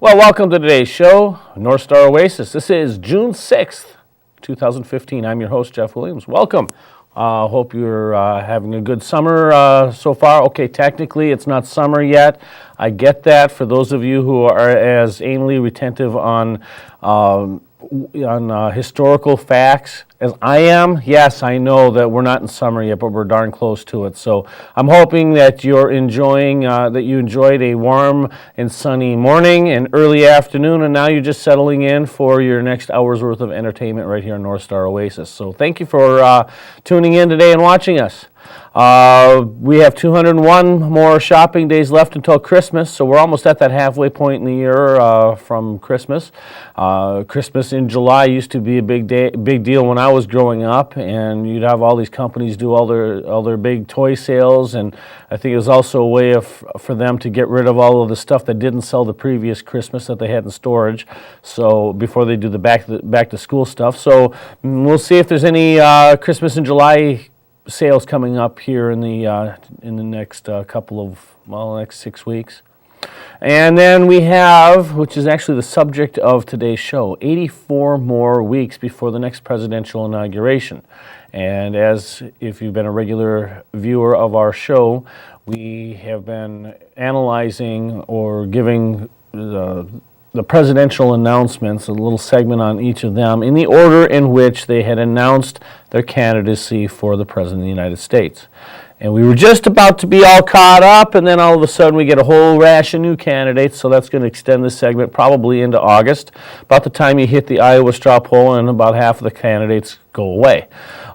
Well, welcome to today's show, North Star Oasis. This is June 6th, 2015. I'm your host, Jeff Williams. Welcome. Hope you're having a good summer so far. Okay, technically it's not summer yet. I get that. For those of you who are as anally retentive on historical facts as I am, yes, I know that we're not in summer yet, but we're darn close to it. So I'm hoping that you're enjoying, that you enjoyed a warm and sunny morning and early afternoon, and now you're just settling in for your next hour's worth of entertainment right here on North Star Oasis. So thank you for tuning in today and watching us. We have 201 more shopping days left until Christmas, so we're almost at that halfway point in the year from Christmas. Christmas in July used to be a big deal when I was growing up, and you'd have all these companies do all their big toy sales, and I think it was also a way for them to get rid of all of the stuff that didn't sell the previous Christmas that they had in storage. So before they do the back to school stuff, so we'll see if there's any Christmas in July sales coming up here in the next next 6 weeks. And then we have, which is actually the subject of today's show, 84 more weeks before the next presidential inauguration. And if you've been a regular viewer of our show, we have been analyzing or giving the presidential announcements, a little segment on each of them, in the order in which they had announced their candidacy for the President of the United States. And we were just about to be all caught up, and then all of a sudden we get a whole rash of new candidates, so that's going to extend this segment probably into August. About the time you hit the Iowa straw poll, and about half of the candidates go away.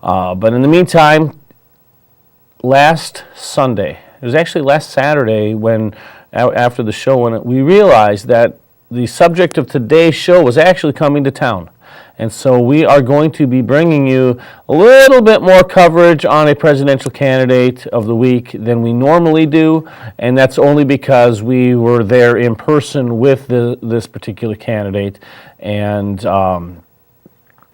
But in the meantime, last Sunday, it was actually last Saturday when, after the show, when we realized that the subject of today's show was actually coming to town. And so we are going to be bringing you a little bit more coverage on a presidential candidate of the week than we normally do, and that's only because we were there in person with this particular candidate, and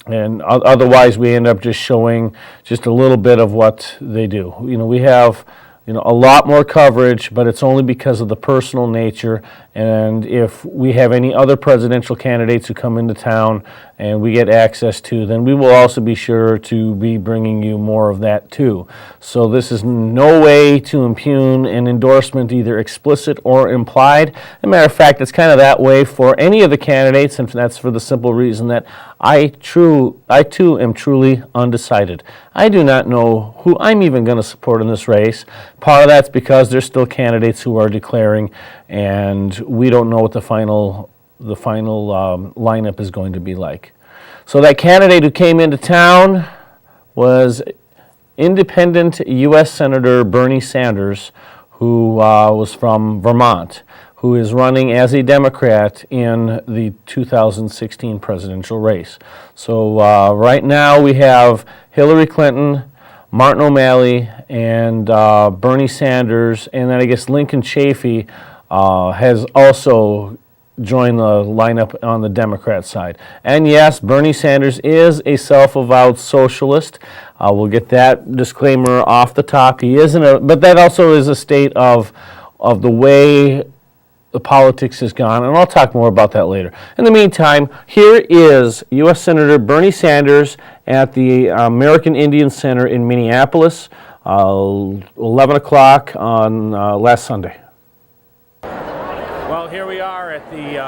otherwise we end up just showing just a little bit of what they do. We have a lot more coverage, but it's only because of the personal nature. And if we have any other presidential candidates who come into town and we get access to, then we will also be sure to be bringing you more of that too. So this is no way to impugn an endorsement, either explicit or implied. As a matter of fact, it's kind of that way for any of the candidates, and that's for the simple reason that I too am truly undecided. I do not know who I'm even going to support in this race. Part of that's because there's still candidates who are declaring, and we don't know what the final lineup is going to be like. So that candidate who came into town was independent U.S. Senator Bernie Sanders, who was from Vermont, who is running as a Democrat in the 2016 presidential race. So right now we have Hillary Clinton, Martin O'Malley, and Bernie Sanders, and then I guess Lincoln Chafee has also joined the lineup on the Democrat side. And yes, Bernie Sanders is a self-avowed socialist. We'll get that disclaimer off the top. He isn't but that also is a state of the way the politics has gone, and I'll talk more about that later. In the meantime, here is U.S. Senator Bernie Sanders at the American Indian Center in Minneapolis, 11 o'clock on last Sunday. Well, here we are at the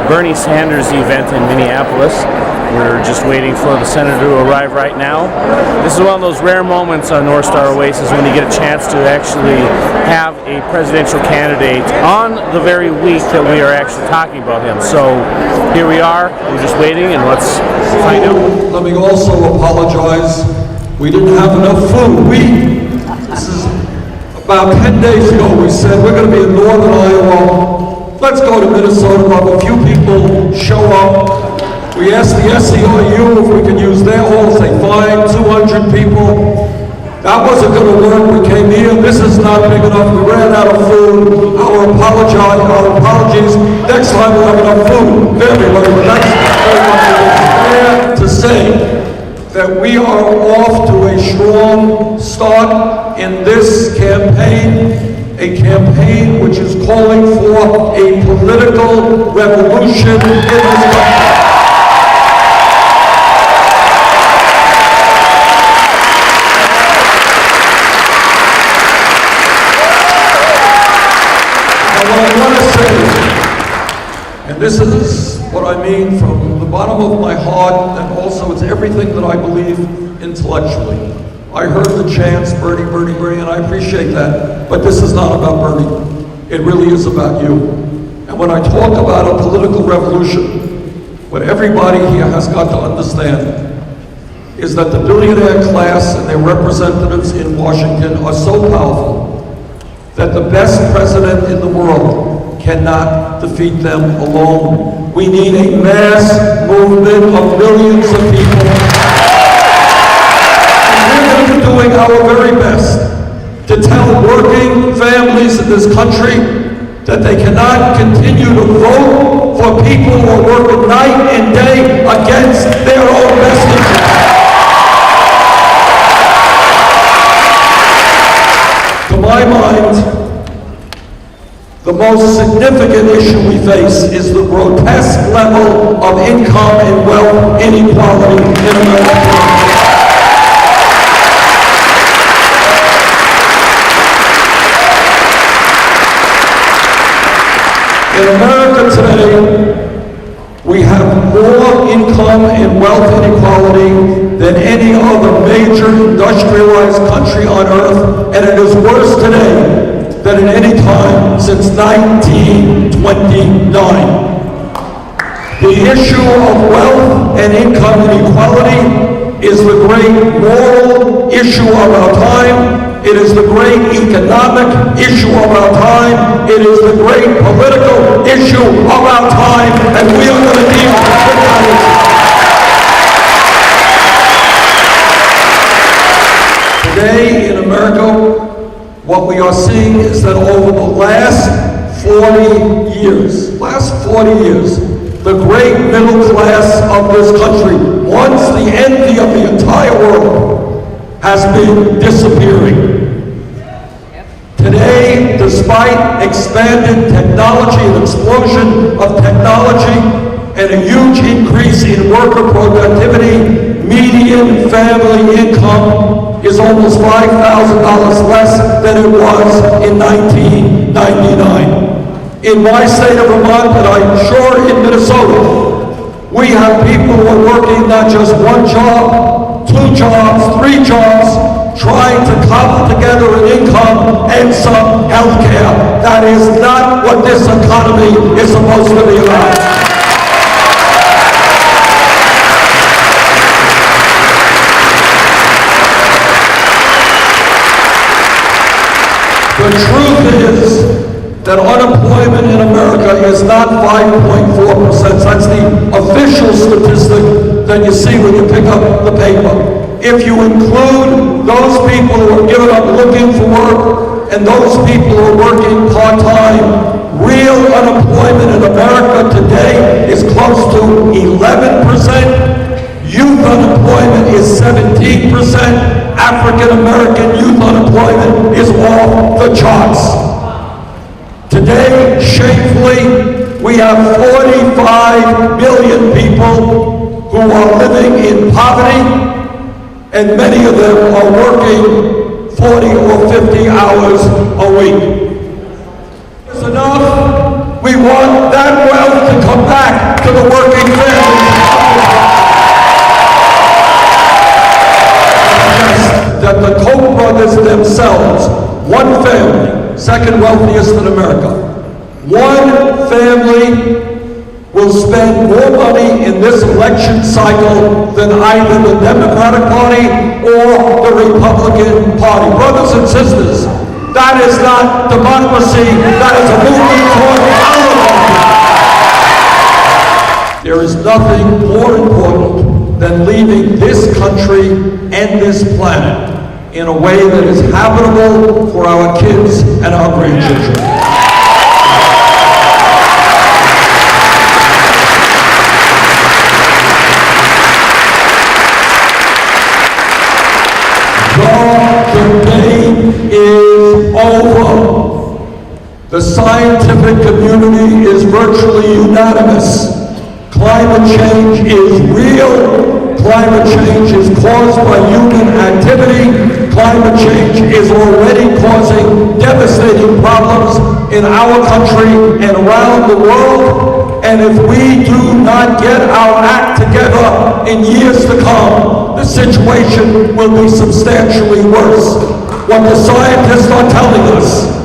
Bernie Sanders event in Minneapolis. We're just waiting for the senator to arrive right now. This is one of those rare moments on North Star Oasis when you get a chance to actually have a presidential candidate on the very week that we are actually talking about him. So here we are, we're just waiting, and let's find out. Let me also apologize. We didn't have enough food. This is about 10 days ago, we said we're going to be in northern Iowa. Let's go to Minnesota, we'll have a few people show up. We asked the SEIU if we could use their halls. They fine, 200 people. That wasn't going to work. We came here. This is not big enough. We ran out of food. Our apologies. Next time we'll have enough food. Very much. Fair to say that we are off to a strong start in this campaign. A campaign which is calling for a political revolution in this country. And this is what I mean from the bottom of my heart, and also it's everything that I believe intellectually. I heard the chants, Bernie, Bernie, Bernie, and I appreciate that, but this is not about Bernie. It really is about you. And when I talk about a political revolution, what everybody here has got to understand is that the billionaire class and their representatives in Washington are so powerful that the best president in the world cannot defeat them alone. We need a mass movement of millions of people. And we're going to be doing our very best to tell working families in this country that they cannot continue to vote for people who are working night and day against their own best interests. To my mind, the most significant issue we face is the grotesque level of income and wealth inequality in America. In America today, we have more income and wealth inequality than any other major industrialized country on earth, and it is worse today than at any time since 1929. The issue of wealth and income inequality is the great moral issue of our time. It is the great economic issue of our time. It is the great political issue of our time, and we are going to deal with that issue. Today in America, what we are seeing is that over the last 40 years, the great middle class of this country, once the envy of the entire world, has been disappearing. Today, despite expanded technology, an explosion of technology, and a huge increase in worker productivity, median family income is almost $5,000 less than it was in 1999. In my state of Vermont, and I'm sure in Minnesota, we have people who are working not just one job, two jobs, three jobs, trying to cobble together an income and some health care. That is not what this economy is supposed to be about. The truth is that unemployment in America is not 5.4%. That's the official statistic that you see when you pick up the paper. If you include those people who are giving up looking for work and those people who are working part-time, real unemployment in America today is close to 11%. Youth unemployment is 17%. African American youth unemployment is off the charts. Today, shamefully, we have 45 million people who are living in poverty, and many of them are working 40 or 50 hours a week. It's enough. We want that wealth to come back to the working families. That the Koch brothers themselves, one family, second wealthiest in America, one family will spend more money in this election cycle than either the Democratic Party or the Republican Party. Brothers and sisters, that is not democracy, that is a movement toward oligarchy. There is nothing more important than leaving this country and this planet in a way that is habitable for our kids and our grandchildren. The debate is over. The scientific community is virtually unanimous. Climate change is real. Climate change is caused by human activity. Climate change is already causing devastating problems in our country and around the world. And if we do not get our act together in years to come, the situation will be substantially worse. What the scientists are telling us,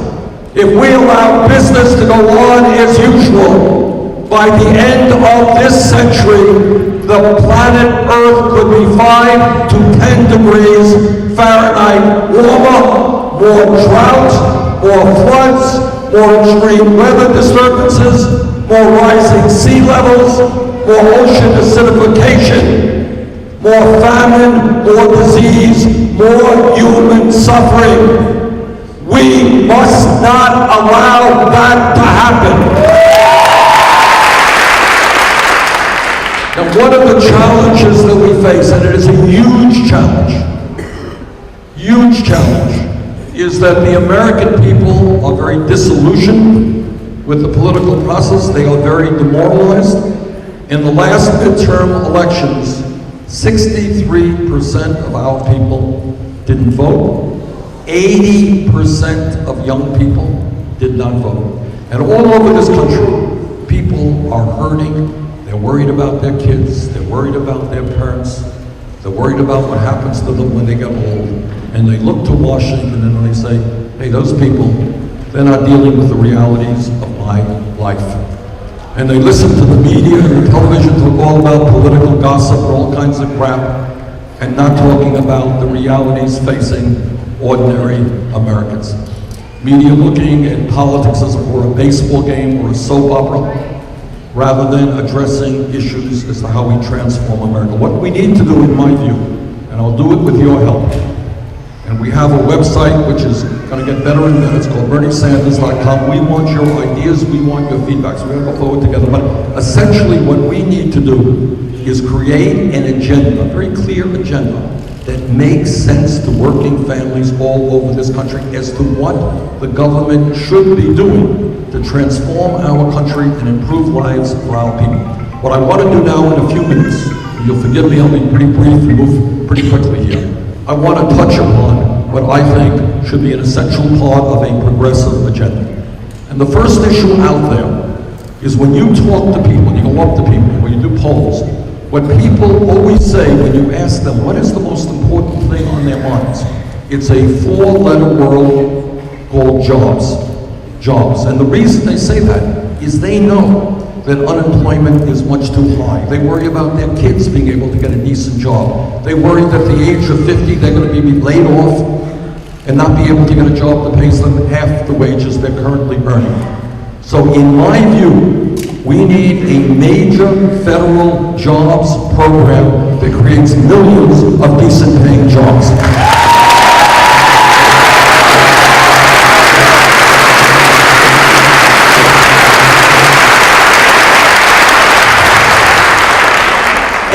if we allow business to go on as usual, by the end of this century, the planet Earth could be 5 to 10 degrees Fahrenheit warmer, more drought, more floods, more extreme weather disturbances, more rising sea levels, more ocean acidification, more famine, more disease, more human suffering. We must not allow that to happen. Now, one of the challenges that we face, and it is a huge challenge, is that the American people are very disillusioned with the political process. They are very demoralized. In the last midterm elections, 63% of our people didn't vote. 80% of young people did not vote. And all over this country, people are hurting. They're worried about their kids. They're worried about their parents. They're worried about what happens to them when they get old. And they look to Washington and they say, hey, those people, they're not dealing with the realities of my life. And they listen to the media and television talk all about political gossip and all kinds of crap, and not talking about the realities facing ordinary Americans. Media looking at politics as or a baseball game or a soap opera, rather than addressing issues as to how we transform America. What we need to do, in my view, and I'll do it with your help, and we have a website which is going to get better and better. It's called BernieSanders.com. We want your ideas, we want your feedback, so we're going to go forward together. But essentially what we need to do is create an agenda, a very clear agenda, that makes sense to working families all over this country as to what the government should be doing to transform our country and improve lives for our people. What I want to do now in a few minutes, and you'll forgive me, I'll be pretty brief and move pretty quickly here. I want to touch upon what I think should be an essential part of a progressive agenda. And the first issue out there is when you talk to people, you go up to people, when you do polls, what people always say when you ask them what is the most important thing on their minds, it's a 4-letter word called jobs. Jobs. And the reason they say that is they know that unemployment is much too high. They worry about their kids being able to get a decent job. They worry that at the age of 50 they're going to be laid off and not be able to get a job that pays them half the wages they're currently earning. So in my view, we need a major federal jobs program that creates millions of decent paying jobs.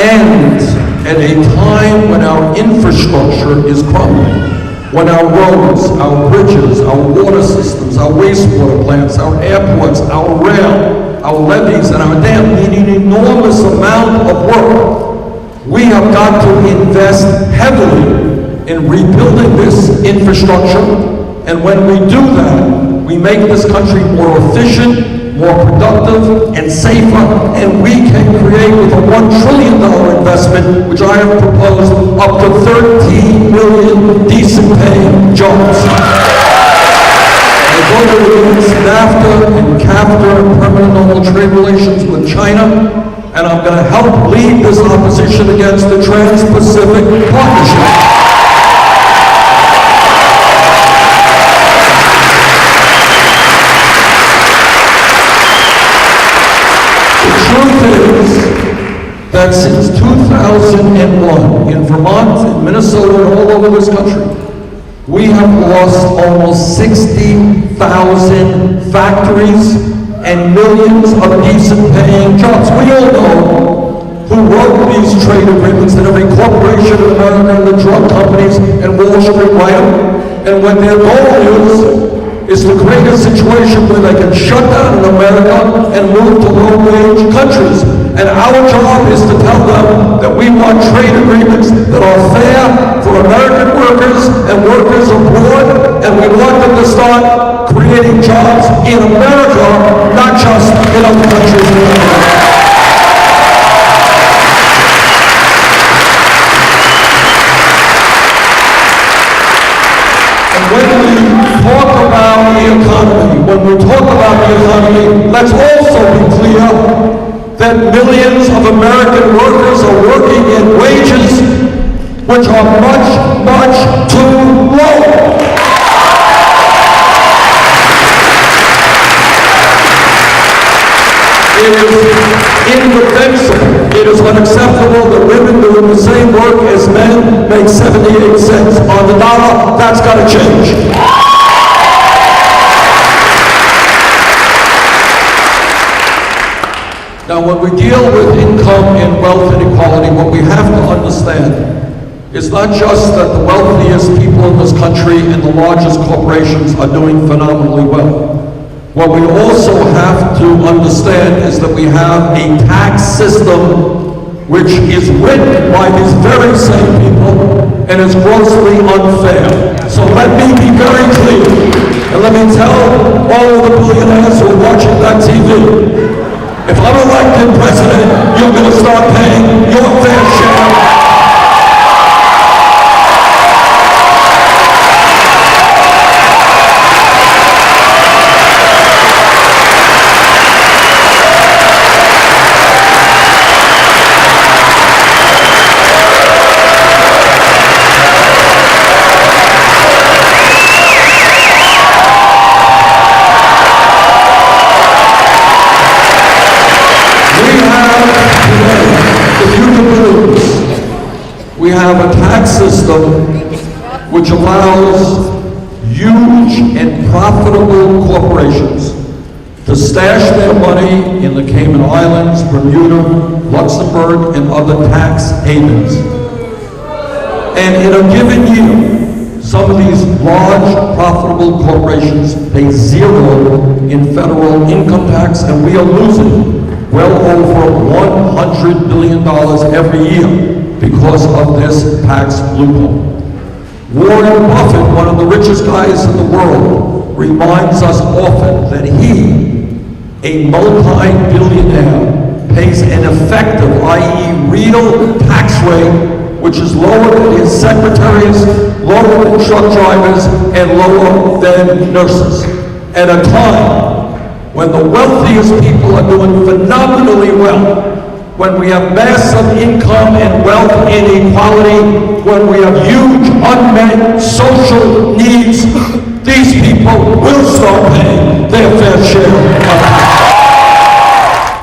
And at a time when our infrastructure is crumbling, when our roads, our bridges, our water systems, our wastewater plants, our airports, our rail, our levees, and our dam need an enormous amount of work, we have got to invest heavily in rebuilding this infrastructure. And when we do that, we make this country more efficient, more productive, and safer, and we can create with a $1 trillion investment, which I have proposed, up to 13 million decent-paying jobs. I voted against NAFTA and CAFTA and permanent normal trade relations with China, and I'm going to help lead this opposition against the Trans-Pacific Partnership. That since 2001, in Vermont, in Minnesota, and all over this country, we have lost almost 60,000 factories and millions of decent-paying jobs. We all know who wrote these trade agreements, that every corporation in America and the drug companies and Wall Street write them, and what their goal is to create a situation where they can shut down in America and move to low-wage countries. And our job is to tell them that we want trade agreements that are fair for American workers and workers abroad, and we want them to start creating jobs in America, not just in other countries in the world. When we talk about the economy, let's also be clear that millions of American workers are working in wages which are much, much too low. It is indefensible. It is unacceptable that women doing the same work as men make 78 cents on the dollar. That's got to change. Now, when we deal with income and wealth inequality, what we have to understand is not just that the wealthiest people in this country and the largest corporations are doing phenomenally well. What we also have to understand is that we have a tax system which is written by these very same people and is grossly unfair. So let me be very clear, and let me tell all of the billionaires who are watching that TV, if I'm elected president, you're going to start paying your fair share. We have a tax system which allows huge and profitable corporations to stash their money in the Cayman Islands, Bermuda, Luxembourg, and other tax havens. And in a given year, some of these large, profitable corporations pay zero in federal income tax, and we are losing well over $100 billion every year because of this tax loophole. Warren Buffett, one of the richest guys in the world, reminds us often that he, a multi-billionaire, pays an effective, i.e. real tax rate, which is lower than his secretaries, lower than truck drivers, and lower than nurses. At a time when the wealthiest people are doing phenomenally well, when we have massive income and wealth inequality, when we have huge unmet social needs, these people will start paying their fair share of tax.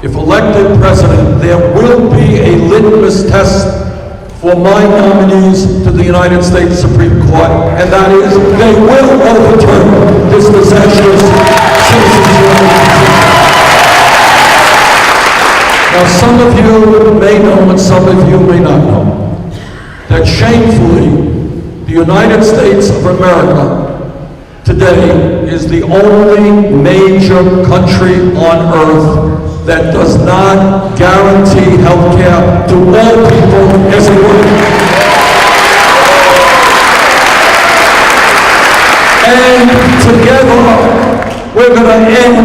If elected president, there will be a litmus test for my nominees to the United States Supreme Court, and that is they will overturn this disastrous citizenship. Now, some of you may know and some of you may not know that shamefully, the United States of America today is the only major country on earth that does not guarantee health care to all people as a worker. And together, we're going to end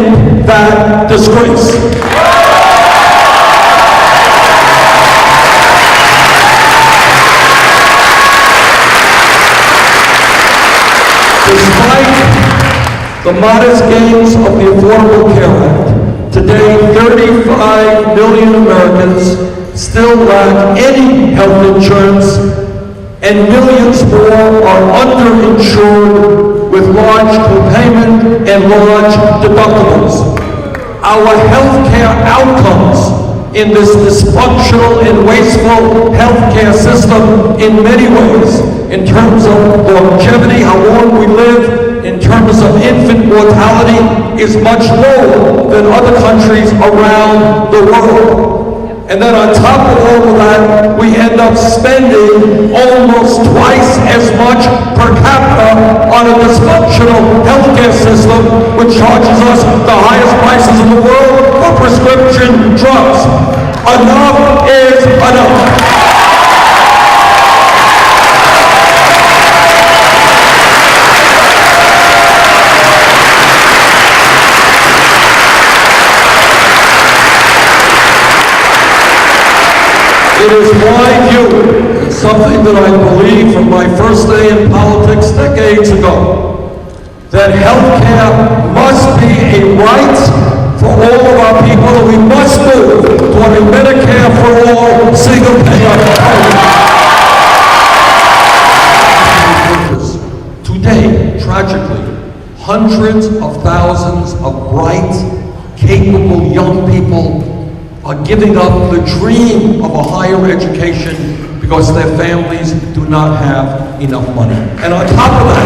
that disgrace. Despite the modest gains of the Affordable Care Act, today 35 million Americans still lack any health insurance, and millions more are underinsured with large copayment and large deductibles. Our health care outcomes in this dysfunctional and wasteful healthcare system in many ways, in terms of longevity, how long we live, in terms of infant mortality, is much lower than other countries around the world. And then on top of all of that, we end up spending almost twice as much per capita on a dysfunctional healthcare healthcare system, which charges us the highest prices in the world for prescription drugs. Enough is enough. It is my view, it's something that I believe from my first day in politics decades ago, that health care must be a right for all of our people, and we must move toward a Medicare for all, single-payer program. Today, tragically, hundreds of thousands of bright, capable young people are giving up the dream of a higher education because their families do not have enough money. And on top of that,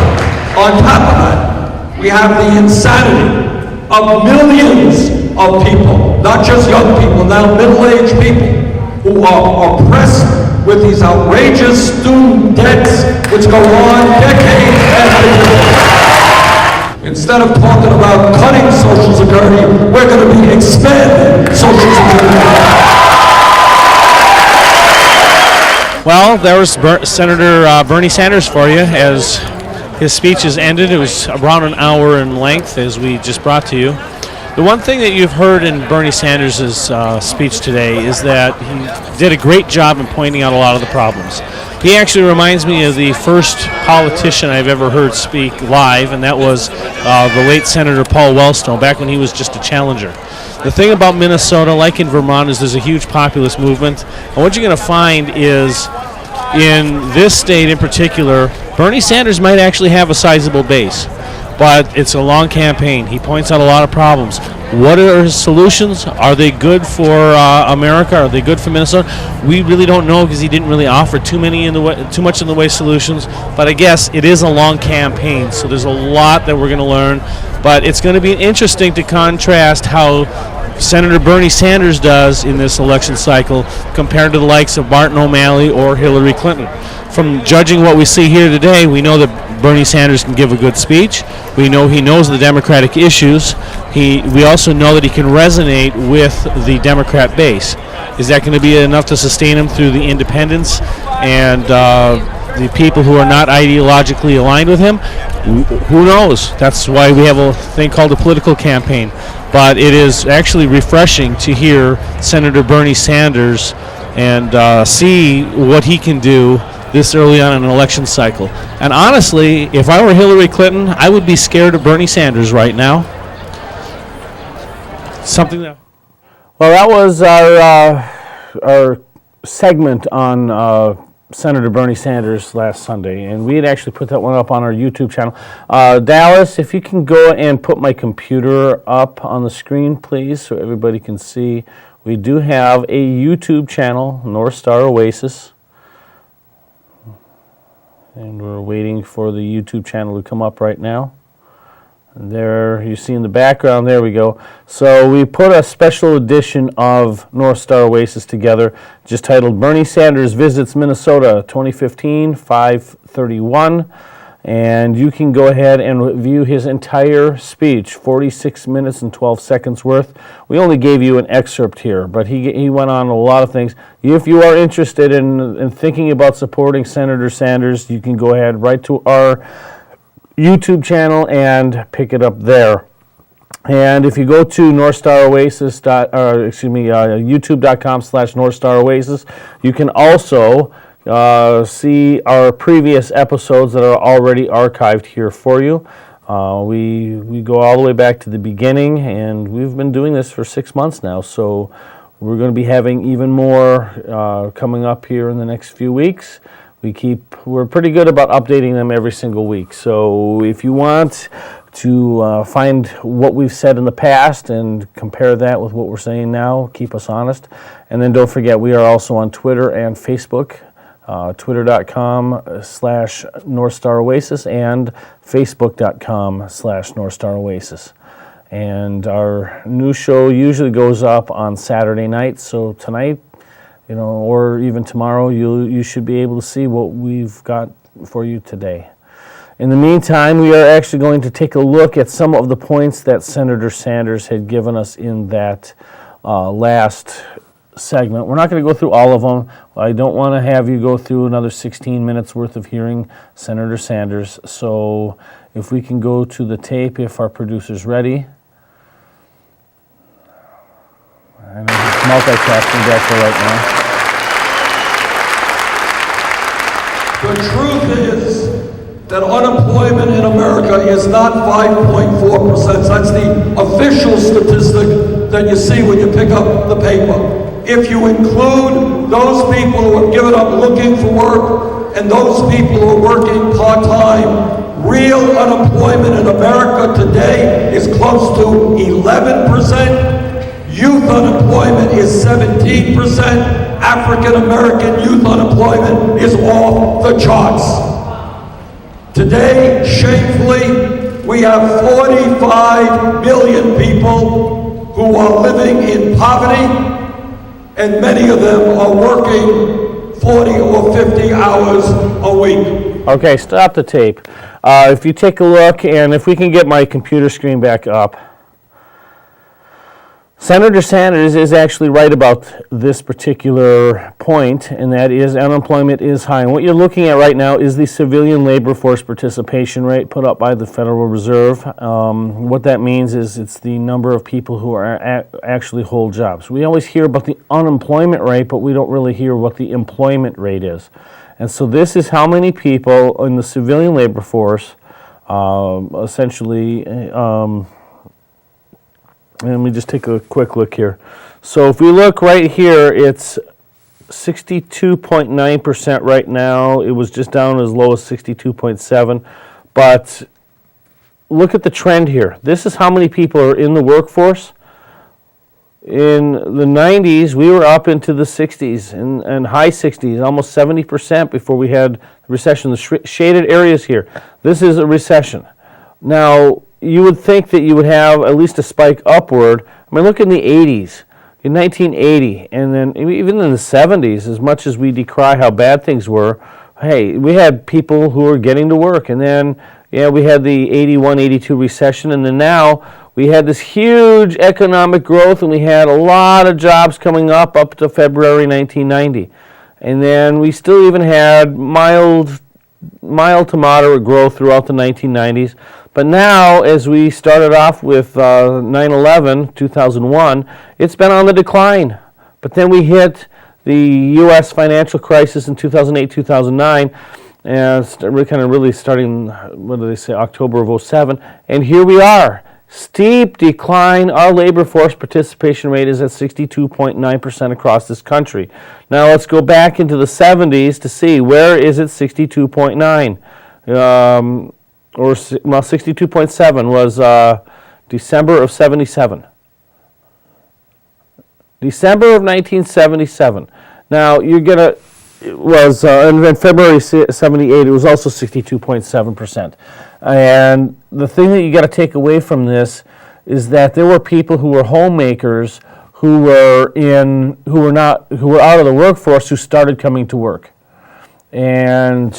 we have the insanity of millions of people, not just young people, now middle-aged people, who are oppressed with these outrageous student debts which go on decades after decades. Instead of talking about cutting Social Security, we're going to be expanding Social Security. Well, there was Senator Bernie Sanders for you as his speech is ended. It was around an hour in length, as we just brought to you. The one thing that you've heard in Bernie Sanders' speech today is that he did a great job in pointing out a lot of the problems. He actually reminds me of the first politician I've ever heard speak live, and that was the late Senator Paul Wellstone, back when he was just a challenger. The thing about Minnesota, like in Vermont, is there's a huge populist movement, and what you're going to find is, in this state in particular, Bernie Sanders might actually have a sizable base, but it's a long campaign. He points out a lot of problems. What are his solutions? Are they good for America? Are they good for Minnesota? We really don't know, because he didn't really offer too much in the way of solutions. But I guess it is a long campaign, so there's a lot that we're going to learn. But it's going to be interesting to contrast how Senator Bernie Sanders does in this election cycle compared to the likes of Martin O'Malley or Hillary Clinton. From judging what we see here today, we know that Bernie Sanders can give a good speech. We know he knows the Democratic issues. We also know that he can resonate with the Democrat base. Is that going to be enough to sustain him through the independents and the people who are not ideologically aligned with him? Who knows? That's why we have a thing called a political campaign. But it is actually refreshing to hear Senator Bernie Sanders and see what he can do this early on in an election cycle. And honestly, if I were Hillary Clinton, I would be scared of Bernie Sanders right now. Something that... Well, that was our segment on Senator Bernie Sanders last Sunday, and we had actually put that one up on our YouTube channel. Dallas, if you can go and put my computer up on the screen, please, so everybody can see. We do have a YouTube channel, North Star Oasis. And we're waiting for the YouTube channel to come up right now. And there, you see in the background, there we go. So we put a special edition of North Star Oasis together, just titled Bernie Sanders Visits Minnesota 2015, 5/31. And you can go ahead and view his entire speech, 46 minutes and 12 seconds worth. We only gave you an excerpt here, but he went on a lot of things. If you are interested in thinking about supporting Senator Sanders, you can go ahead right to our YouTube channel and pick it up there. And if you go to youtube.com/NorthstarOasis, you can also see our previous episodes that are already archived here for you. We go all the way back to the beginning, and we've been doing this for 6 months now, so we're going to be having even more coming up here in the next few weeks. We're pretty good about updating them every single week. So if you want to find what we've said in the past and compare that with what we're saying now, keep us honest. And then don't forget, we are also on Twitter and Facebook. Twitter.com/NorthstarOasis and Facebook.com/NorthstarOasis. And our new show usually goes up on Saturday night, so tonight, or even tomorrow, you should be able to see what we've got for you today. In the meantime, we are actually going to take a look at some of the points that Senator Sanders had given us in that last segment. We're not going to go through all of them. I don't want to have you go through another 16 minutes worth of hearing Senator Sanders. So if we can go to the tape, if our producer's ready. I know he's multitasking back there right now. The truth is that unemployment in America is not 5.4%. That's the official statistic that you see when you pick up the paper. If you include those people who have given up looking for work and those people who are working part-time, real unemployment in America today is close to 11%. Youth unemployment is 17%. African American youth unemployment is off the charts. Today, shamefully, we have 45 million people who are living in poverty, and many of them are working 40 or 50 hours a week. Okay, stop the tape. If you take a look, and if we can get my computer screen back up, Senator Sanders is actually right about this particular point, and that is unemployment is high. And what you're looking at right now is the civilian labor force participation rate put up by the Federal Reserve. What that means is it's the number of people who are actually hold jobs. We always hear about the unemployment rate, but we don't really hear what the employment rate is. And so this is how many people in the civilian labor force essentially let me just take a quick look here. So if we look right here, it's 62.9% right now. It was just down as low as 62.7. But look at the trend here. This is how many people are in the workforce. In the 90s, we were up into the 60s and high 60s, almost 70% before we had the recession. The shaded areas here, this is a recession. Now, you would think that you would have at least a spike upward. I mean, look in the 80s, in 1980, and then even in the 70s, as much as we decry how bad things were, hey, we had people who were getting to work. And then, we had the 81, 82 recession, and then now we had this huge economic growth, and we had a lot of jobs coming up to February 1990. And then we still even had mild to moderate growth throughout the 1990s. But now, as we started off with 9/11, 2001, it's been on the decline. But then we hit the U.S. financial crisis in 2008, 2009, and we're kind of really starting, what do they say, October of 07. And here we are. Steep decline. Our labor force participation rate is at 62.9% across this country. Now let's go back into the 70s to see where is it 62.9. Well, 62.7 was December of 77. December of 1977. Now you're gonna and then February 78 it was also 62.7%. And the thing that you got to take away from this is that there were people who were homemakers who were out of the workforce who started coming to work. And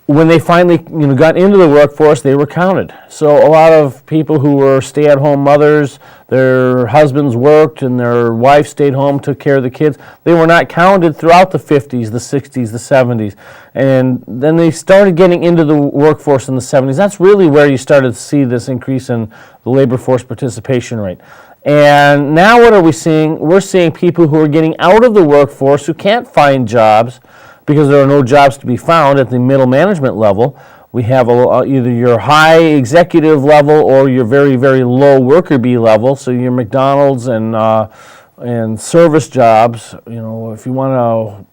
when they finally got into the workforce, they were counted. So a lot of people who were stay-at-home mothers, their husbands worked and their wife stayed home, took care of the kids. They were not counted throughout the 50s, the 60s, the 70s. And then they started getting into the workforce in the 70s. That's really where you started to see this increase in the labor force participation rate. And now what are we seeing? We're seeing people who are getting out of the workforce who can't find jobs because there are no jobs to be found at the middle management level. We have either your high executive level or your very, very low worker bee level. So your McDonald's and service jobs. If you want to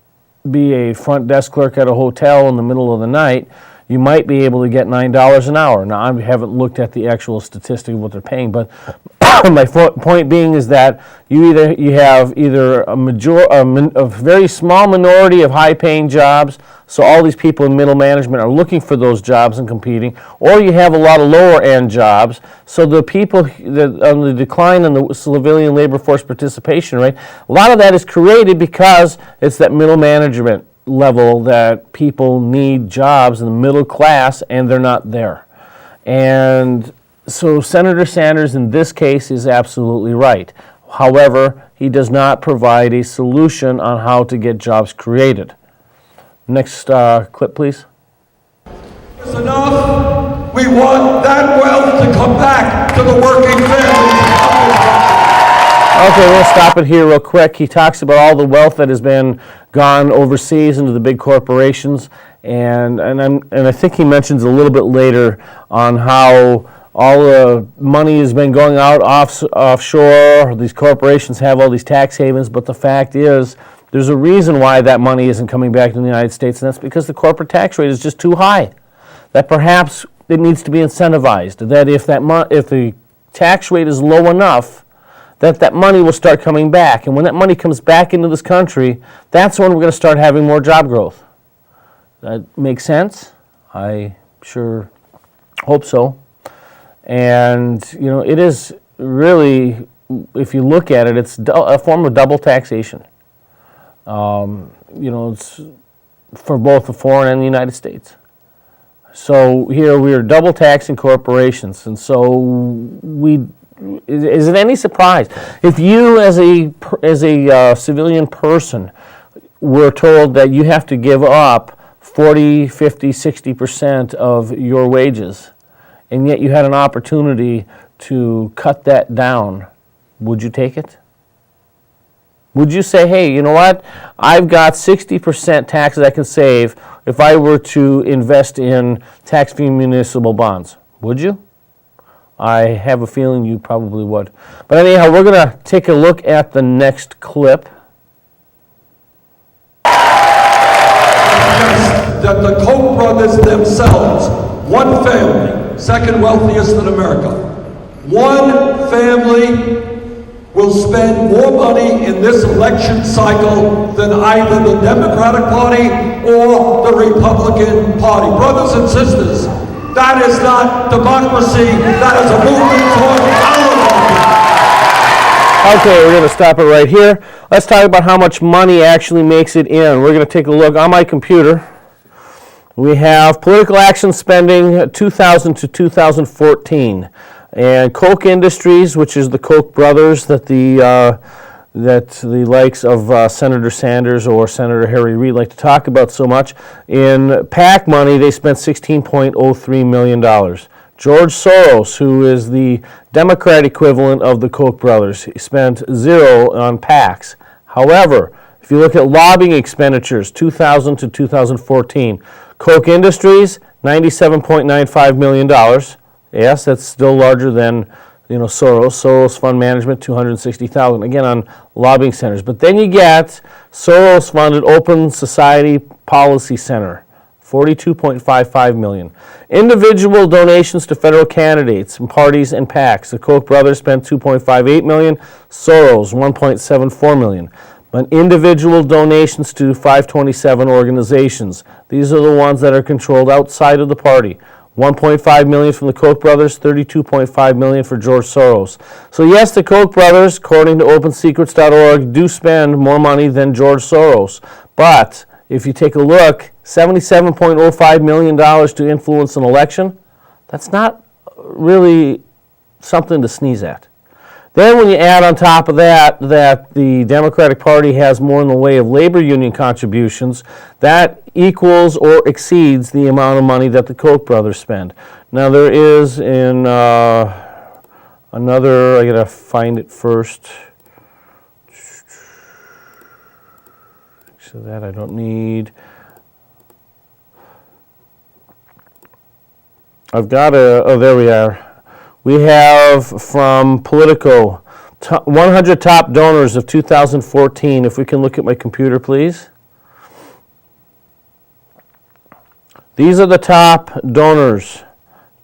be a front desk clerk at a hotel in the middle of the night, you might be able to get $9 an hour. Now, I haven't looked at the actual statistic of what they're paying, but my point being is that you have a very small minority of high-paying jobs, so all these people in middle management are looking for those jobs and competing, or you have a lot of lower-end jobs, so the people on the decline in the civilian labor force participation rate, a lot of that is created because it's that middle management level that people need jobs in the middle class, and they're not there. And so Senator Sanders in this case is absolutely right. However, he does not provide a solution on how to get jobs created. Next clip, please. It's enough. We want that wealth to come back to the working families. Okay, we'll stop it here real quick. He talks about all the wealth that has been gone overseas into the big corporations, and I think he mentions a little bit later on how all the money has been going out offshore. These corporations have all these tax havens, but the fact is there's a reason why that money isn't coming back to the United States, and that's because the corporate tax rate is just too high. That perhaps it needs to be incentivized, that if the tax rate is low enough, that money will start coming back. And when that money comes back into this country, that's when we're going to start having more job growth. That makes sense? I sure hope so. And, it is really, if you look at it, it's a form of double taxation. It's for both the foreign and the United States. So here we are double taxing corporations. And so is it any surprise if you as a civilian person were told that you have to give up 40, 50, 60% of your wages, and yet you had an opportunity to cut that down, would you take it? Would you say, hey, you know what, I've got 60% taxes I can save if I were to invest in tax-free municipal bonds? Would you? I have a feeling you probably would. But anyhow, we're going to take a look at the next clip. That the Koch brothers themselves, one family, second wealthiest in America, one family will spend more money in this election cycle than either the Democratic Party or the Republican Party. Brothers and sisters, that is not democracy, that is a movement toward oligarchy. Okay, we're going to stop it right here. Let's talk about how much money actually makes it in. We're going to take a look on my computer. We have political action spending 2000 to 2014. And Koch Industries, which is the Koch brothers that the likes of Senator Sanders or Senator Harry Reid like to talk about so much. In PAC money, they spent $16.03 million. George Soros, who is the Democrat equivalent of the Koch brothers, he spent $0 on PACs. However, if you look at lobbying expenditures, 2000 to 2014, Koch Industries, $97.95 million. Yes, that's still larger than Soros. Soros Fund Management, $260,000. Again, on lobbying centers. But then you get Soros-funded Open Society Policy Center, $42.55 million. Individual donations to federal candidates and parties and PACs. The Koch brothers spent $2.58 million. Soros, $1.74 million. But individual donations to 527 organizations. These are the ones that are controlled outside of the party. $1.5 million from the Koch brothers, $32.5 million for George Soros. So yes, the Koch brothers, according to OpenSecrets.org, do spend more money than George Soros. But if you take a look, $77.05 million to influence an election, that's not really something to sneeze at. Then when you add on top of that the Democratic Party has more in the way of labor union contributions, that equals or exceeds the amount of money that the Koch brothers spend. Now there is in another, I gotta find it first. So that I don't need. I've got oh, there we are. We have from Politico, 100 top donors of 2014. If we can look at my computer, please. These are the top donors,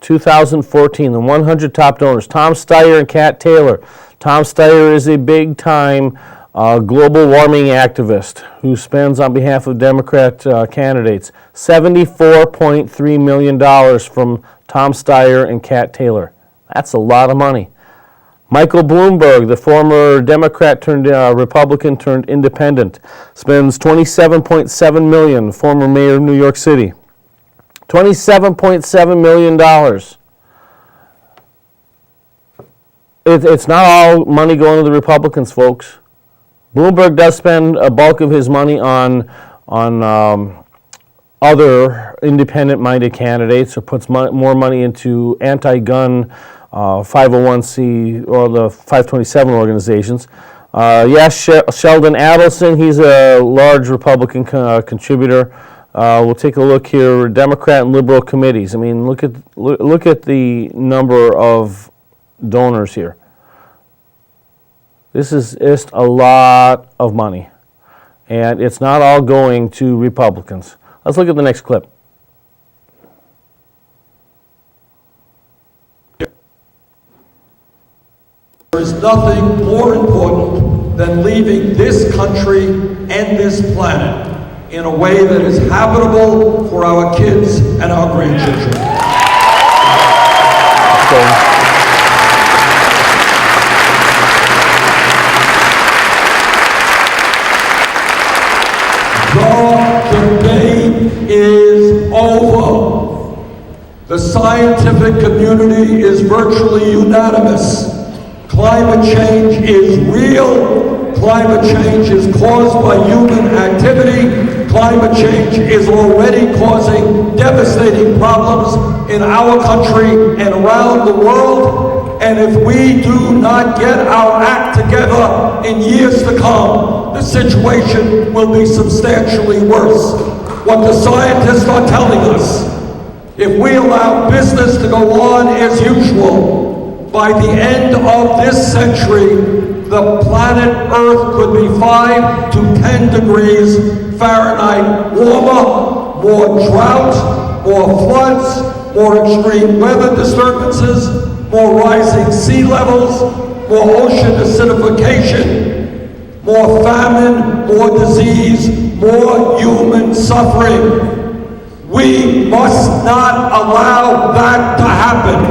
2014, the 100 top donors. Tom Steyer and Kat Taylor. Tom Steyer is a big-time global warming activist who spends on behalf of Democrat candidates $74.3 million from Tom Steyer and Kat Taylor. That's a lot of money. Michael Bloomberg, the former Democrat turned Republican turned independent, spends $27.7 million, former mayor of New York City. $27.7 million. It's not all money going to the Republicans, folks. Bloomberg does spend a bulk of his money on other independent-minded candidates, or puts more money into anti-gun 501c or the 527 organizations. Yes, Sheldon Adelson, he's a large Republican contributor. We'll take a look here, Democrat and liberal committees. I mean, look at the number of donors here. This is just a lot of money, and it's not all going to Republicans. Let's look at the next clip. There is nothing more important than leaving this country and this planet in a way that is habitable for our kids and our grandchildren. The debate is over. The scientific community is virtually unanimous. Climate change is real. Climate change is caused by human activity. Climate change is already causing devastating problems in our country and around the world. And if we do not get our act together in years to come, the situation will be substantially worse. What the scientists are telling us, if we allow business to go on as usual, by the end of this century, the planet Earth could be 5 to 10 degrees Fahrenheit warmer, more drought, more floods, more extreme weather disturbances, more rising sea levels, more ocean acidification, more famine, more disease, more human suffering. We must not allow that to happen.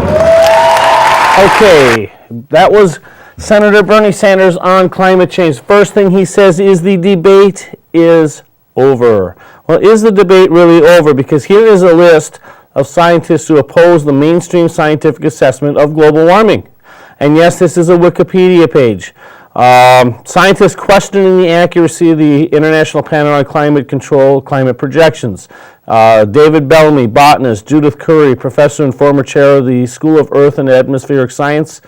Okay, that was Senator Bernie Sanders on climate change. First thing he says is the debate is over. Well, is the debate really over? Because here is a list of scientists who oppose the mainstream scientific assessment of global warming. And yes, this is a Wikipedia page. Scientists questioning the accuracy of the International Panel on Climate Control climate projections. David Bellamy, botanist. Judith Curry, professor and former chair of the School of Earth and Atmospheric Science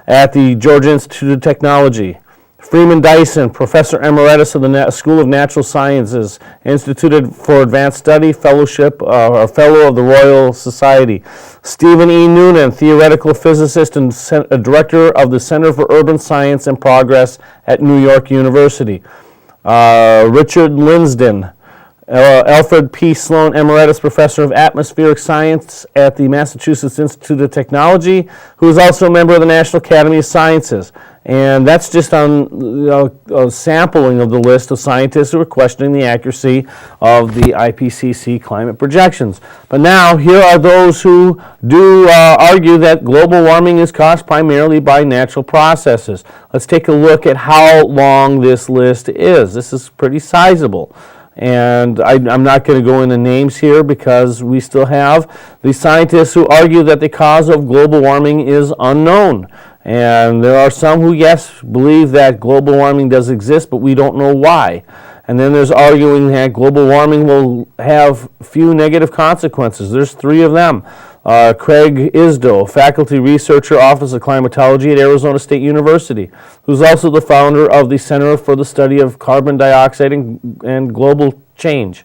at the Georgia Institute of Technology. Freeman Dyson, professor emeritus of the School of Natural Sciences, Institute for Advanced Study, fellowship, or fellow of the Royal Society. Stephen E. Noonan, theoretical physicist and director of the Center for Urban Science and Progress at New York University. Richard Linsden, Alfred P. Sloan, emeritus professor of atmospheric science at the Massachusetts Institute of Technology, who is also a member of the National Academy of Sciences. And that's just on a sampling of the list of scientists who are questioning the accuracy of the IPCC climate projections. But now, here are those who do argue that global warming is caused primarily by natural processes. Let's take a look at how long this list is. This is pretty sizable. And I'm not going to go into names here because we still have the scientists who argue that the cause of global warming is unknown. And there are some who, yes, believe that global warming does exist, but we don't know why. And then there's arguing that global warming will have few negative consequences. There's 3 of them. Craig Isdo, faculty researcher, Office of Climatology at Arizona State University, who's also the founder of the Center for the Study of Carbon Dioxide and Global Change.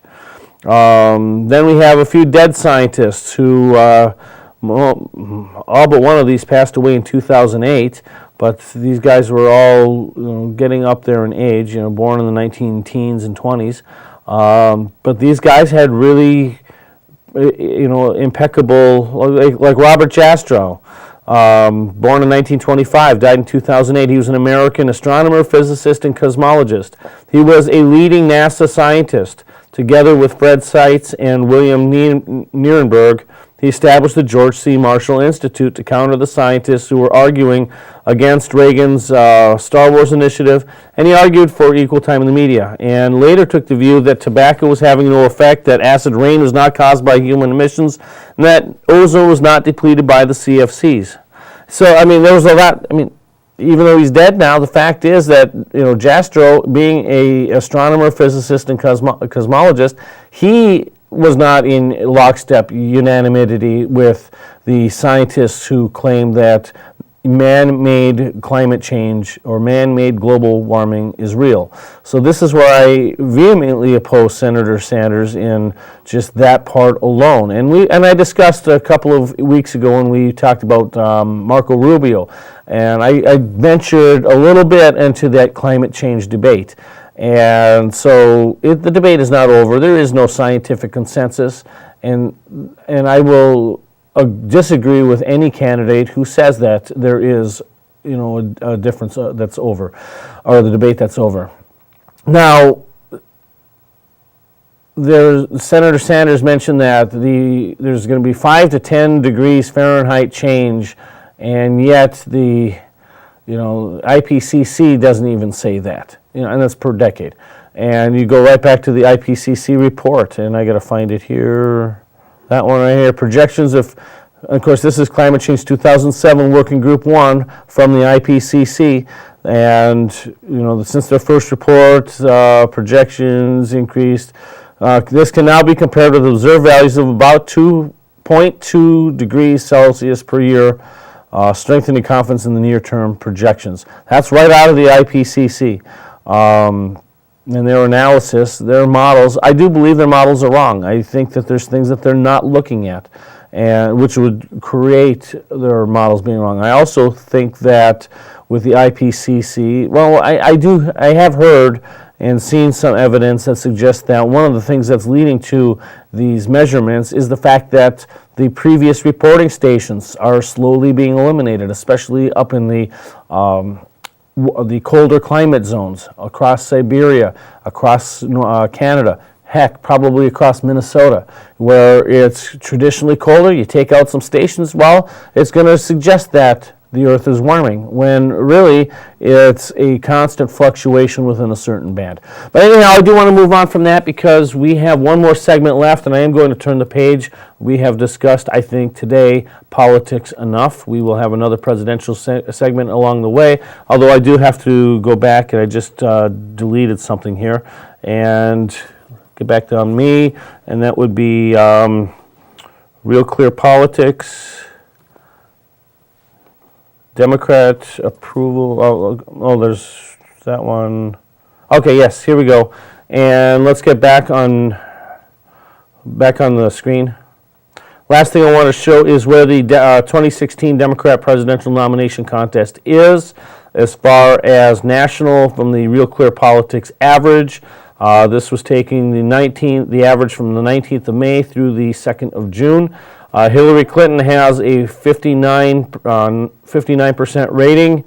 Then we have a few dead scientists who, all but one of these passed away in 2008, but these guys were all getting up there in age, born in the 19-teens and 20s. But these guys had really impeccable, like Robert Jastrow, born in 1925, died in 2008. He was an American astronomer, physicist, and cosmologist. He was a leading NASA scientist. Together with Fred Seitz and William Nierenberg, He established the George C. Marshall Institute to counter the scientists who were arguing against Reagan's Star Wars initiative, and he argued for equal time in the media, and later took the view that tobacco was having no effect, that acid rain was not caused by human emissions, and that ozone was not depleted by the CFCs. So, I mean, there was a lot, I mean, even though he's dead now, the fact is that, Jastrow, being a astronomer, physicist, and cosmologist, he was not in lockstep unanimity with the scientists who claim that man-made climate change or man-made global warming is real. So this is where I vehemently oppose Senator Sanders in just that part alone. And I discussed a couple of weeks ago when we talked about Marco Rubio, and I ventured a little bit into that climate change debate. And so the debate is not over. There is no scientific consensus, and I will disagree with any candidate who says that there is, a difference that's over, or the debate that's over. Now, Senator Sanders mentioned that there's going to be 5 to 10 degrees Fahrenheit change, and yet the IPCC doesn't even say that, and that's per decade. And you go right back to the IPCC report, and I got to find it here. That one right here, projections of course, this is Climate Change 2007 Working Group 1 from the IPCC, and since their first report, projections increased. This can now be compared with observed values of about 2.2 degrees Celsius per year, strengthening confidence in the near-term projections. That's right out of the IPCC. And their analysis, their models, I do believe their models are wrong. I think that there's things that they're not looking at, and which would create their models being wrong. I also think that with the IPCC, well, I have heard and seen some evidence that suggests that one of the things that's leading to these measurements is the fact that the previous reporting stations are slowly being eliminated, especially up in the colder climate zones across Siberia, across Canada, heck, probably across Minnesota, where it's traditionally colder. You take out some stations, well, it's going to suggest that the Earth is warming, when really it's a constant fluctuation within a certain band. But anyhow, I do want to move on from that because we have one more segment left, and I am going to turn the page. We have discussed, I think, today, politics enough. We will have another presidential segment along the way, although I do have to go back, and I just deleted something here, and get back to me, and that would be Real Clear Politics. Democrat approval, there's that one. Okay, yes, here we go. And let's get back on the screen. Last thing I want to show is where the 2016 Democrat presidential nomination contest is as far as national from the Real Clear Politics average. This was taking the average from the 19th of May through the 2nd of June. Hillary Clinton has a 59% rating.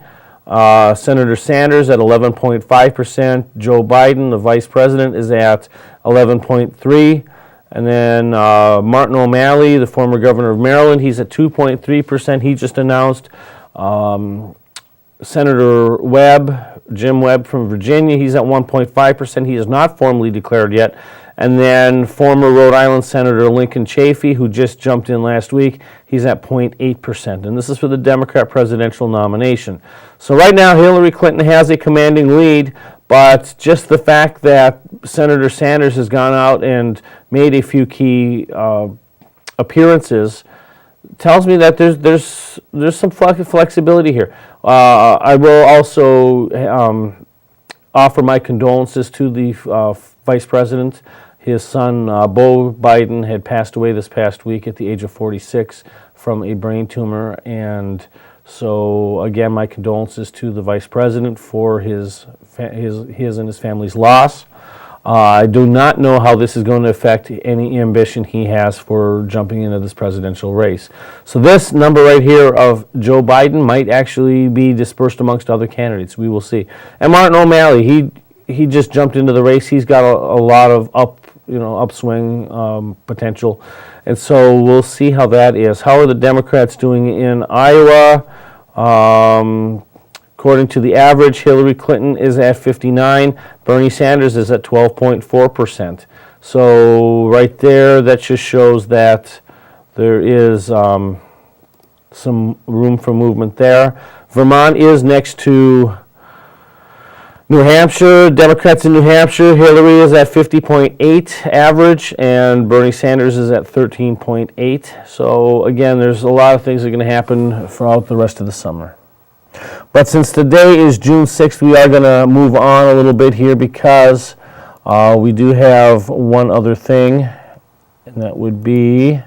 Senator Sanders at 11.5%. Joe Biden, the vice president, is at 11.3%. And then Martin O'Malley, the former governor of Maryland, he's at 2.3%. He just announced. Senator Webb, Jim Webb from Virginia, he's at 1.5%. He is not formally declared yet. And then former Rhode Island Senator Lincoln Chafee, who just jumped in last week, he's at 0.8%. And this is for the Democrat presidential nomination. So right now, Hillary Clinton has a commanding lead, but just the fact that Senator Sanders has gone out and made a few key appearances tells me that there's some flexibility here. I will also offer my condolences to the vice president. His son, Beau Biden, had passed away this past week at the age of 46 from a brain tumor. And so, again, my condolences to the vice president for his and his family's loss. I do not know how this is going to affect any ambition he has for jumping into this presidential race. So this number right here of Joe Biden might actually be dispersed amongst other candidates. We will see. And Martin O'Malley, he just jumped into the race. He's got a lot of upswing potential. And so we'll see how that is. How are the Democrats doing in Iowa? According to the average, Hillary Clinton is at 59. Bernie Sanders is at 12.4%. So right there, that just shows that there is some room for movement there. Vermont is next to New Hampshire. Democrats in New Hampshire, Hillary is at 50.8 average, and Bernie Sanders is at 13.8. So again, there's a lot of things that are going to happen throughout the rest of the summer. But since today is June 6th, we are going to move on a little bit here because we do have one other thing, and that would be,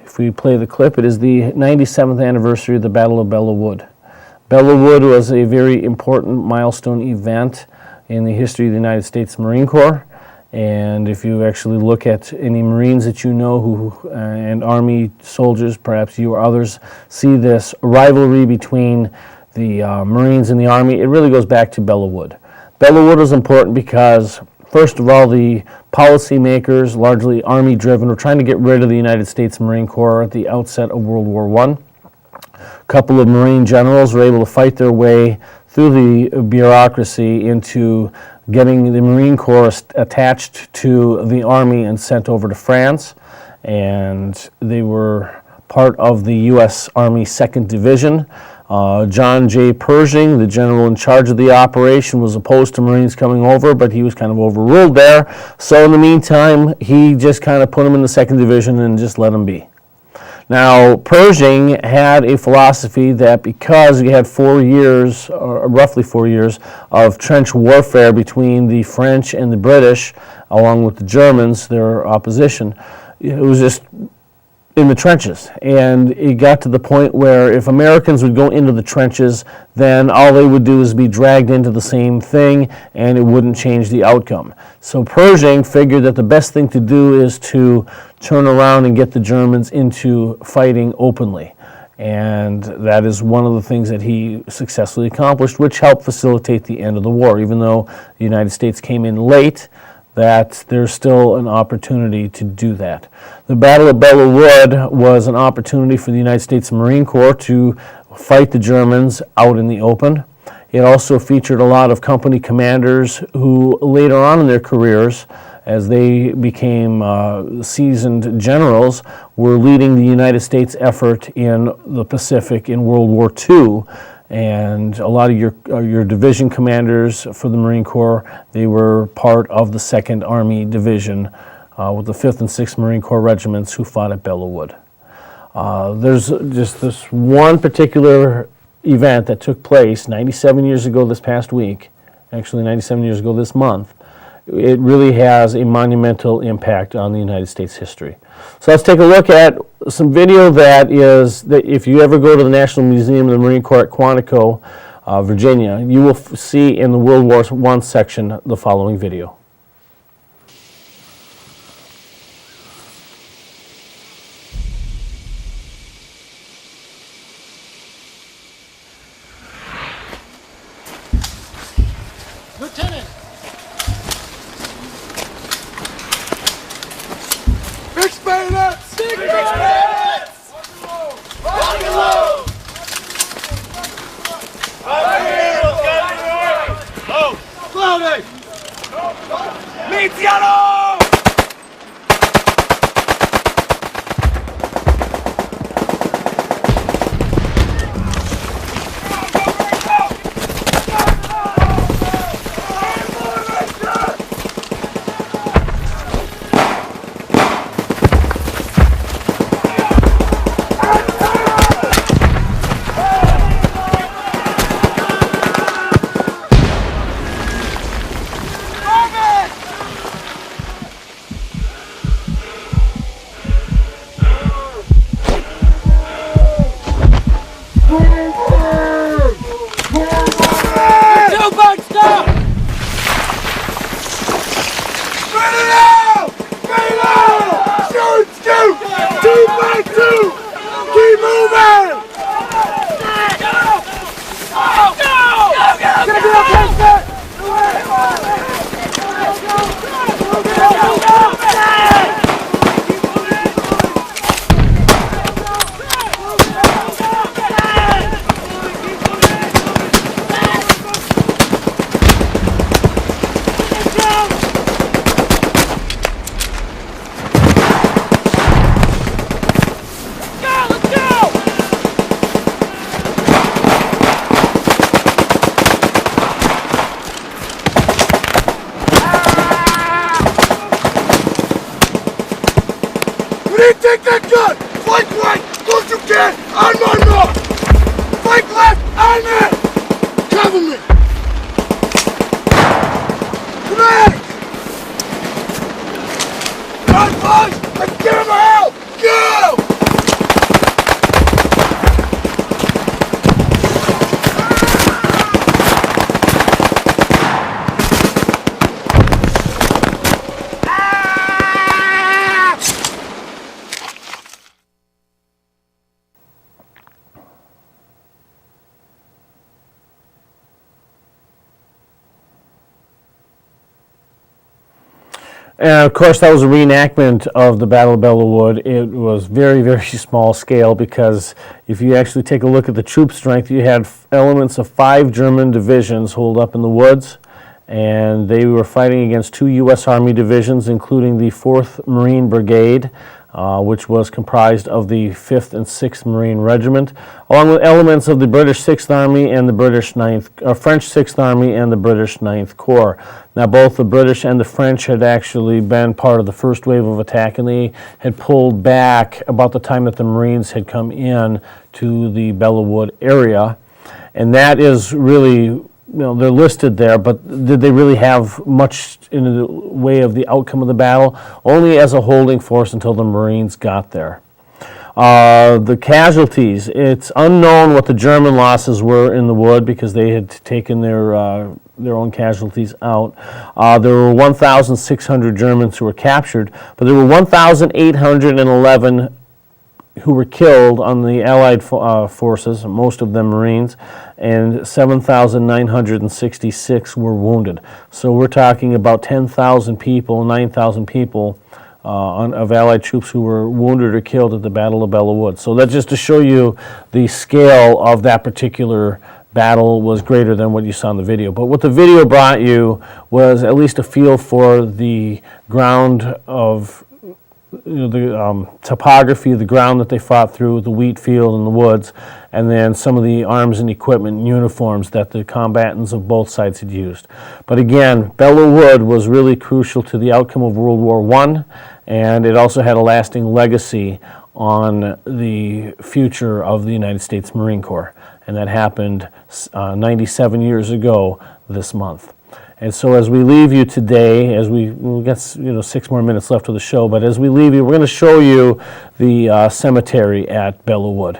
if we play the clip, it is the 97th anniversary of the Battle of Belleau Wood. Belleau Wood was a very important milestone event in the history of the United States Marine Corps. And if you actually look at any Marines that you know who and Army soldiers, perhaps you or others, see this rivalry between the Marines and the Army, it really goes back to Belleau Wood. Belleau Wood was important because, first of all, the policymakers, largely Army-driven, were trying to get rid of the United States Marine Corps at the outset of World War I. A couple of Marine generals were able to fight their way through the bureaucracy into getting the Marine Corps attached to the Army and sent over to France. And they were part of the U.S. Army 2nd Division. John J. Pershing, the general in charge of the operation, was opposed to Marines coming over, but he was kind of overruled there. So in the meantime, he just kind of put them in the 2nd Division and just let them be. Now, Pershing had a philosophy that because you had 4 years, or roughly 4 years, of trench warfare between the French and the British, along with the Germans, their opposition, it was just in the trenches. And it got to the point where if Americans would go into the trenches, then all they would do is be dragged into the same thing, and it wouldn't change the outcome. So Pershing figured that the best thing to do is to turn around and get the Germans into fighting openly. And that is one of the things that he successfully accomplished, which helped facilitate the end of the war. Even though the United States came in late, that there's still an opportunity to do that. The Battle of Belleau Wood was an opportunity for the United States Marine Corps to fight the Germans out in the open. It also featured a lot of company commanders who later on in their careers, as they became seasoned generals, were leading the United States effort in the Pacific in World War II. And a lot of your division commanders for the Marine Corps, they were part of the 2nd Army Division with the 5th and 6th Marine Corps regiments who fought at Belleau Wood. There's just this one particular event that took place 97 years ago this past week, actually 97 years ago this month. It really has a monumental impact on the United States history. So let's take a look at some video that if you ever go to the National Museum of the Marine Corps at Quantico, Virginia, you will see in the World War I section the following video. Lieutenant! Fix bayonets! Fix bayonets! Rock and load! Oh! Cloudy! Mitiano! Keep moving! Go! man on one more! Flank left on man! Cover me! Command! Run, boys! Let's give him a hell! Go! And of course, that was a reenactment of the Battle of Belleau Wood. It was very, very small scale because if you actually take a look at the troop strength, you had elements of 5 German divisions holed up in the woods, and they were fighting against 2 U.S. Army divisions, including the 4th Marine Brigade, which was comprised of the 5th and 6th Marine Regiment, along with elements of the British 6th Army and the French 6th Army and the British 9th Corps. Now, both the British and the French had actually been part of the first wave of attack, and they had pulled back about the time that the Marines had come in to the Belleau Wood area. And that is really, they're listed there, but did they really have much in the way of the outcome of the battle? Only as a holding force until the Marines got there. The casualties, it's unknown what the German losses were in the wood because they had taken their own casualties out. There were 1,600 Germans who were captured, but there were 1,811 who were killed on the Allied forces, most of them Marines, and 7,966 were wounded. So we're talking about 10,000 people, 9,000 people of Allied troops who were wounded or killed at the Battle of Belleau Wood. So that's just to show you the scale of that particular battle was greater than what you saw in the video. But what the video brought you was at least a feel for the ground of the topography of the ground that they fought through, the wheat field and the woods, and then some of the arms and equipment and uniforms that the combatants of both sides had used. But again, Belleau Wood was really crucial to the outcome of World War I, and it also had a lasting legacy on the future of the United States Marine Corps. And that happened 97 years ago this month. And so as we leave you today, as we've got 6 more minutes left of the show, but as we leave you, we're going to show you the cemetery at Belleau Wood.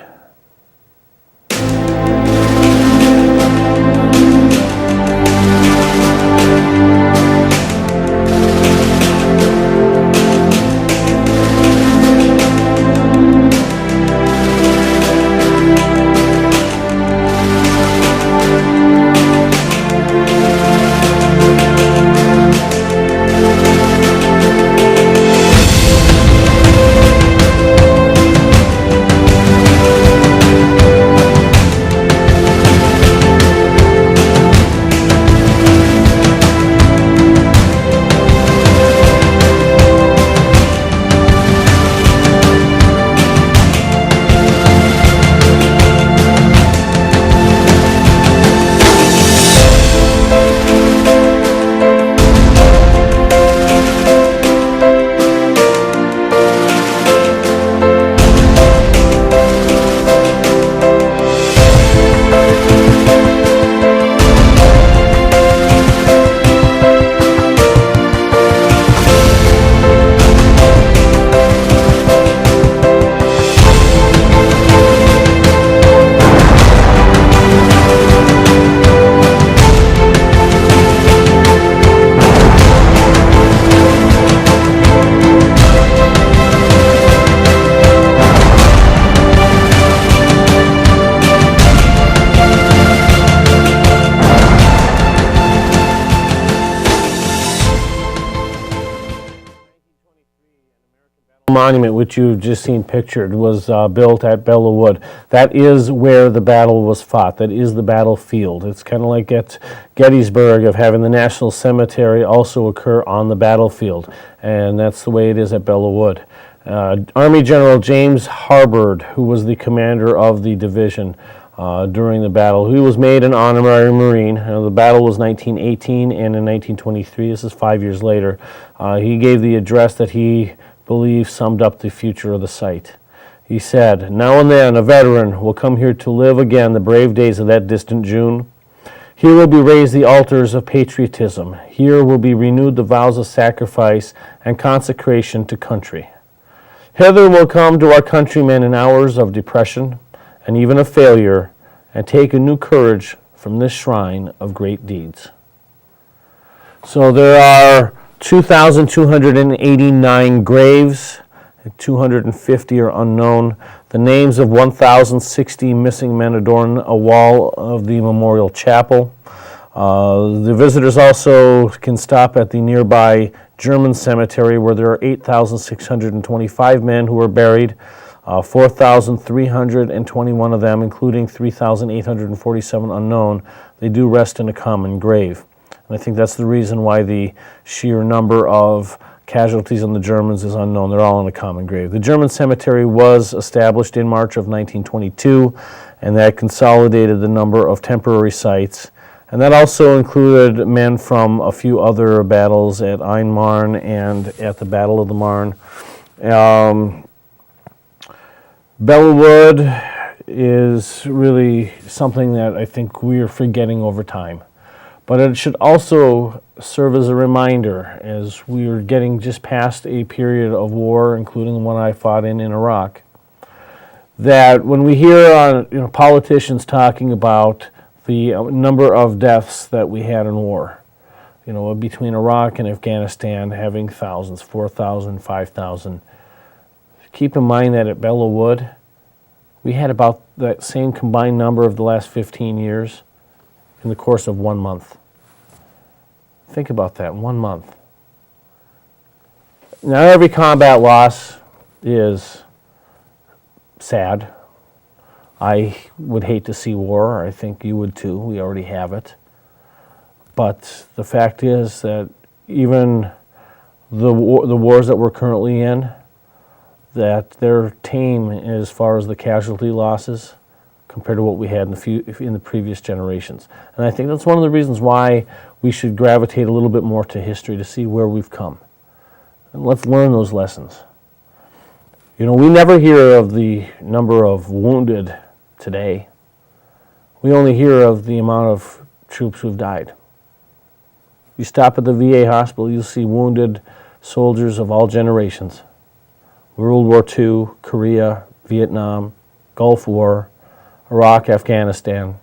Monument, which you've just seen pictured, was built at Belleau Wood. That is where the battle was fought. That is the battlefield. It's kind of like at Gettysburg of having the National Cemetery also occur on the battlefield, and that's the way it is at Belleau Wood. Army General James Harbord, who was the commander of the division during the battle, he was made an honorary Marine. The battle was 1918, and in 1923, this is 5 years later, he gave the address that he believe summed up the future of the site. He said, "Now and then a veteran will come here to live again the brave days of that distant June. Here will be raised the altars of patriotism. Here will be renewed the vows of sacrifice and consecration to country. Hither will come to our countrymen in hours of depression and even of failure, and take a new courage from this shrine of great deeds." So there are 2,289 graves, 250 are unknown. The names of 1,060 missing men adorn a wall of the memorial chapel. The visitors also can stop at the nearby German cemetery, where there are 8,625 men who are buried, 4,321 of them, including 3,847 unknown. They do rest in a common grave. And I think that's the reason why the sheer number of casualties on the Germans is unknown. They're all in a common grave. The German cemetery was established in March of 1922, and that consolidated the number of temporary sites. And that also included men from a few other battles at Ain Marne and at the Battle of the Marne. Belleau Wood is really something that I think we are forgetting over time. But it should also serve as a reminder, as we are getting just past a period of war, including the one I fought in Iraq, that when we hear politicians talking about the number of deaths that we had in war, between Iraq and Afghanistan having thousands, 4,000, 5,000, keep in mind that at Belleau Wood, we had about that same combined number of the last 15 years in the course of 1 month. Think about that, 1 month. Now, every combat loss is sad. I would hate to see war. I think you would too. We already have it. But the fact is that even the wars that we're currently in, that they're tame as far as the casualty losses compared to what we had in the previous generations. And I think that's one of the reasons why we should gravitate a little bit more to history to see where we've come. And let's learn those lessons. We never hear of the number of wounded today. We only hear of the amount of troops who've died. You stop at the VA hospital, you'll see wounded soldiers of all generations. World War II, Korea, Vietnam, Gulf War, Iraq, Afghanistan.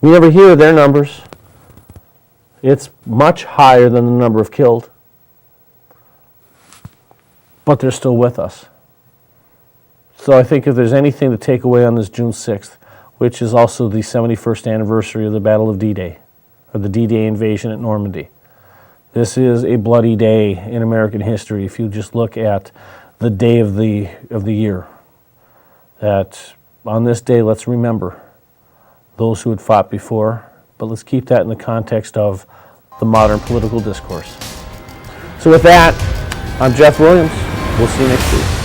We never hear their numbers. It's much higher than the number of killed, but they're still with us. So I think if there's anything to take away on this June 6th, which is also the 71st anniversary of the Battle of D-Day, or the D-Day invasion at Normandy, this is a bloody day in American history. If you just look at the day of the year, that on this day, let's remember those who had fought before, but let's keep that in the context of the modern political discourse. So with that, I'm Jeff Williams. We'll see you next week.